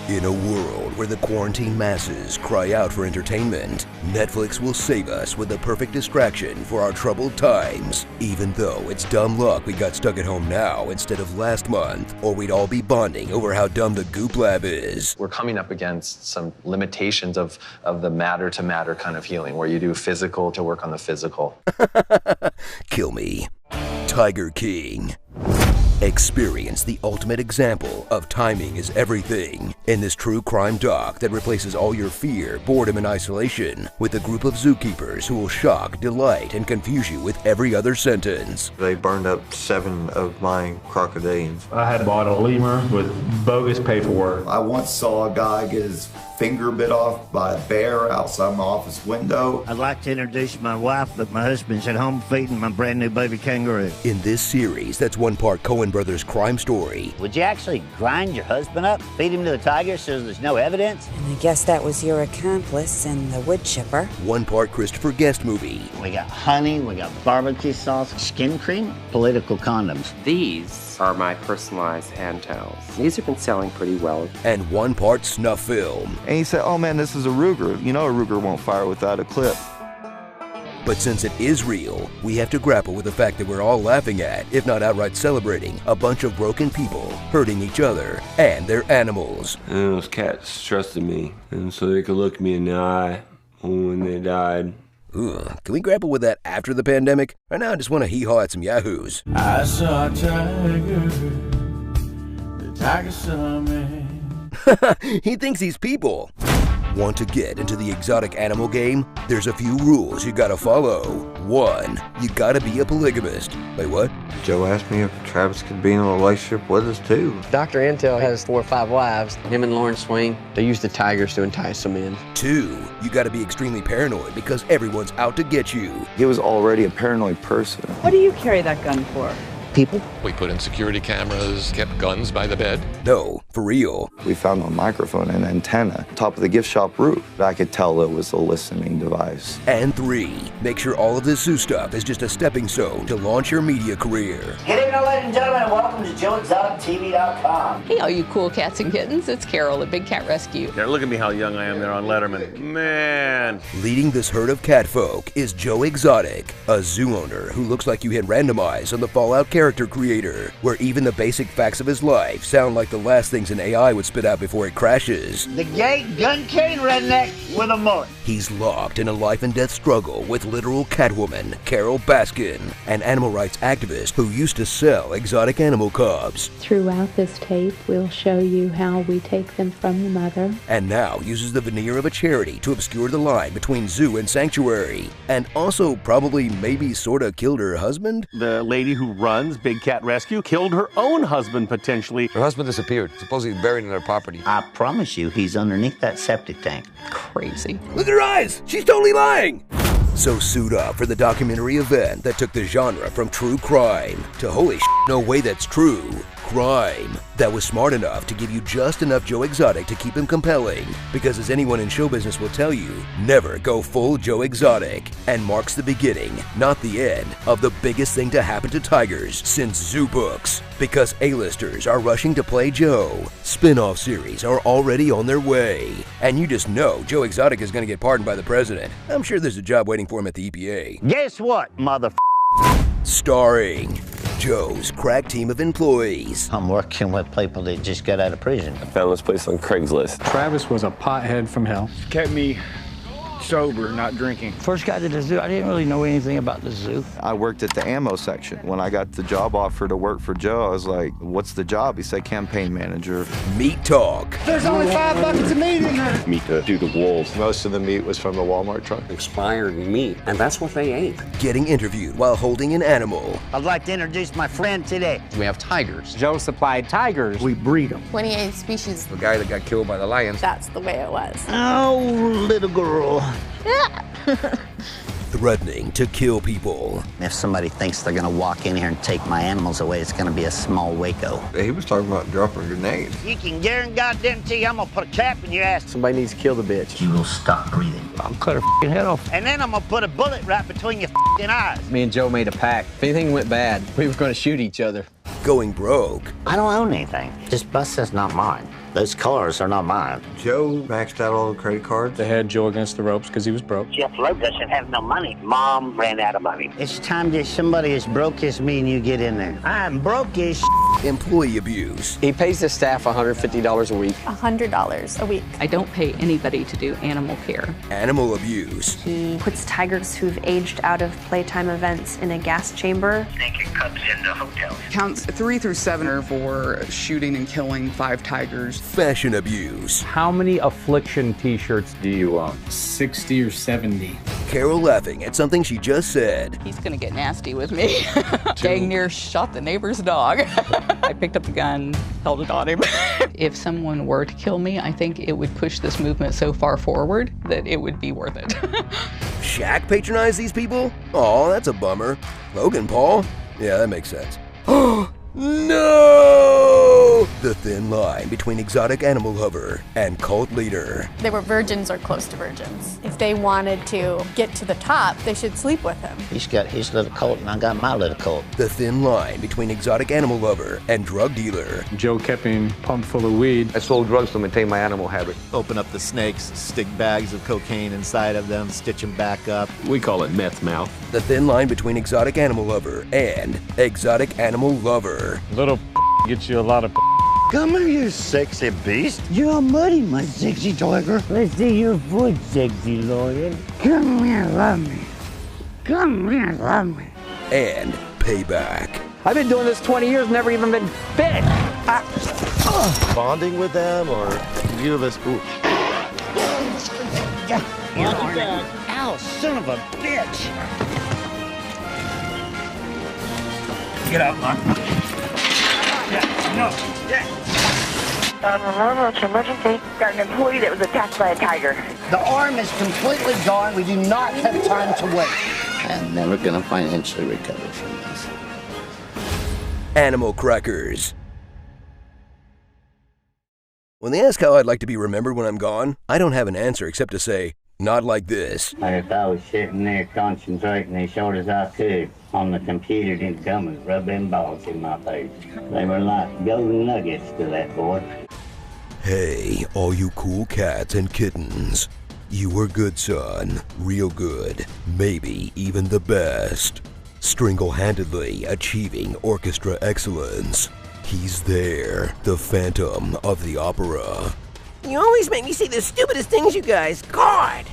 In a world where the quarantine masses cry out for entertainment, Netflix will save us with the perfect distraction for our troubled times. Even though it's dumb luck we got stuck at home now instead of last month, or we'd all be bonding over how dumb the Goop Lab is. We're coming up against some limitations of the matter-to-matter kind of healing, where you do physical to work on the physical. Kill me. Tiger King. Experience the ultimate example of timing is everything in this true crime doc that replaces all your fear, boredom, and isolation with a group of zookeepers who will shock, delight, and confuse you with every other sentence. They burned up 7 of my crocodilians. I had bought a lemur with bogus paperwork. I once saw a guy get his finger bit off by a bear outside my office window. I'd like to introduce my wife, but my husband's at home feeding my brand new baby kangaroo. In this series, that's one part Coen Brothers crime story. Would you actually grind your husband up, feed him to the tiger so there's no evidence? And I guess that was your accomplice in the wood chipper. One part Christopher Guest movie. We got honey, we got barbecue sauce, skin cream, political condoms. These are my personalized hand towels. These have been selling pretty well. And one part snuff film. And he said, oh man, this is a Ruger. You know a Ruger won't fire without a clip. But since it is real, we have to grapple with the fact that we're all laughing at, if not outright celebrating, a bunch of broken people hurting each other and their animals. And those cats trusted me, and so they could look me in the eye when they died. Ugh, can we grapple with that after the pandemic? Right now I just want to hee-haw at some yahoos. I saw a tiger, the tiger saw me. He thinks he's people. Want to get into the exotic animal game? There's a few rules you gotta follow. 1, you gotta be a polygamist. Wait, what? Joe asked me if Travis could be in a relationship with us too. Dr. Intel has 4 or 5 wives. Him and Lauren Swing, they use the tigers to entice them in. 2, you gotta be extremely paranoid because everyone's out to get you. He was already a paranoid person. What do you carry that gun for? People? We put in security cameras, kept guns by the bed. No, for real. We found a microphone and antenna top of the gift shop roof. I could tell it was a listening device. And 3, make sure all of this zoo stuff is just a stepping stone to launch your media career. Good evening, ladies and gentlemen, and welcome to JoeExoticTV.com. Hey, all you cool cats and kittens, it's Carol at Big Cat Rescue. Yeah, look at me how young I am there on Letterman. Man. Leading this herd of catfolk is Joe Exotic, a zoo owner who looks like you hit randomize on the Fallout character creator, where even the basic facts of his life sound like the last things an AI would spit out before it crashes. The gay gun-carrying redneck with a mullet. He's locked in a life and death struggle with literal Catwoman, Carol Baskin, an animal rights activist who used to sell exotic animal cubs. Throughout this tape, we'll show you how we take them from the mother. And now uses the veneer of a charity to obscure the line between zoo and sanctuary. And also probably maybe sorta killed her husband? The lady who runs Big Cat Rescue killed her own husband, potentially. Her husband disappeared, supposedly buried in their property. I promise you, he's underneath that septic tank. Crazy. Look at her eyes! She's totally lying! So suit up for the documentary event that took the genre from true crime to holy shit, no way that's true crime that was smart enough to give you just enough Joe Exotic to keep him compelling, because as anyone in show business will tell you, never go full Joe Exotic, and marks the beginning, not the end, of the biggest thing to happen to tigers since zoo books, because A-listers are rushing to play Joe. Spin-off series are already on their way, and you just know Joe Exotic is going to get pardoned by the president. I'm sure there's a job waiting for him at the EPA. Guess what, mother? Starring Joe's crack team of employees. I'm working with people that just got out of prison. I found this place on Craigslist. Travis was a pothead from hell. Kept me sober, not drinking. First got to the zoo, I didn't really know anything about the zoo. I worked at the ammo section. When I got the job offer to work for Joe, I was like, what's the job? He said, campaign manager. Meat Talk. There's only 5 buckets of meat in there. Meat to do the wolves. Most of the meat was from the Walmart truck. Expired meat, and that's what they ate. Getting interviewed while holding an animal. I'd like to introduce my friend today. We have tigers. Joe supplied tigers. We breed them. 28 species. The guy that got killed by the lions. That's the way it was. Oh, little girl. Threatening to kill people. If somebody thinks they're gonna walk in here and take my animals away, it's gonna be a small Waco. He was talking about dropping grenades. You can guarantee I'm gonna put a cap in your ass. Somebody needs to kill the bitch. You will stop breathing. I'll cut her f***ing head off. And then I'm gonna put a bullet right between your f***ing eyes. Me and Joe made a pact. If anything went bad, we were going to shoot each other. Going broke. I don't own anything. This bus is not mine. Those cars are not mine. Joe maxed out all the credit cards. They had Joe against the ropes because he was broke. Jeff Lowe doesn't have no money. Mom ran out of money. It's time that somebody as broke as me and you get in there. I'm broke as Employee abuse. He pays his staff $150 a week. $100 a week. I don't pay anybody to do animal care. Animal abuse. He puts tigers who've aged out of playtime events in a gas chamber. Naked cubs in the hotel. Counts 3 through 7 are for shooting and killing 5 tigers. Fashion abuse. How many Affliction t-shirts do you own? 60 or 70. Carol laughing at something she just said. He's gonna get nasty with me. Dang near shot the neighbor's dog. I picked up the gun, held it on him. If someone were to kill me, I think it would push this movement so far forward that it would be worth it. Shaq patronized these people? Aw, that's a bummer. Logan Paul? Yeah, that makes sense. No! The thin line between exotic animal lover and cult leader. They were virgins or close to virgins. If they wanted to get to the top, they should sleep with him. He's got his little cult and I got my little cult. The thin line between exotic animal lover and drug dealer. Joe kept him pumped full of weed. I sold drugs to maintain my animal habit. Open up the snakes, stick bags of cocaine inside of them, stitch them back up. We call it meth mouth. The thin line between exotic animal lover and exotic animal lover. Little gets you a lot of Come here, you sexy beast. You're muddy, my sexy tiger. Let's see your foot, sexy lawyer. Come here, love me. Come here, love me. And payback. I've been doing this 20 years, never even been bit. Bonding with them or view of us. Ow, son of a bitch. Get out, Mark. Yeah, no, yeah. It's an emergency. Got an employee that was attacked by a tiger. The arm is completely gone. We do not have time to wait. I'm never gonna financially recover from this. Animal crackers. When they ask how I'd like to be remembered when I'm gone, I don't have an answer except to say, not like this. Like if I was sitting there concentrating as short as I could on the computer, didn't come and rub them balls in my face. They were like golden nuggets to that boy. Hey, all you cool cats and kittens. You were good, son. Real good. Maybe even the best. Single-handedly achieving orchestra excellence. He's there, the Phantom of the Opera. You always make me say the stupidest things, you guys. God!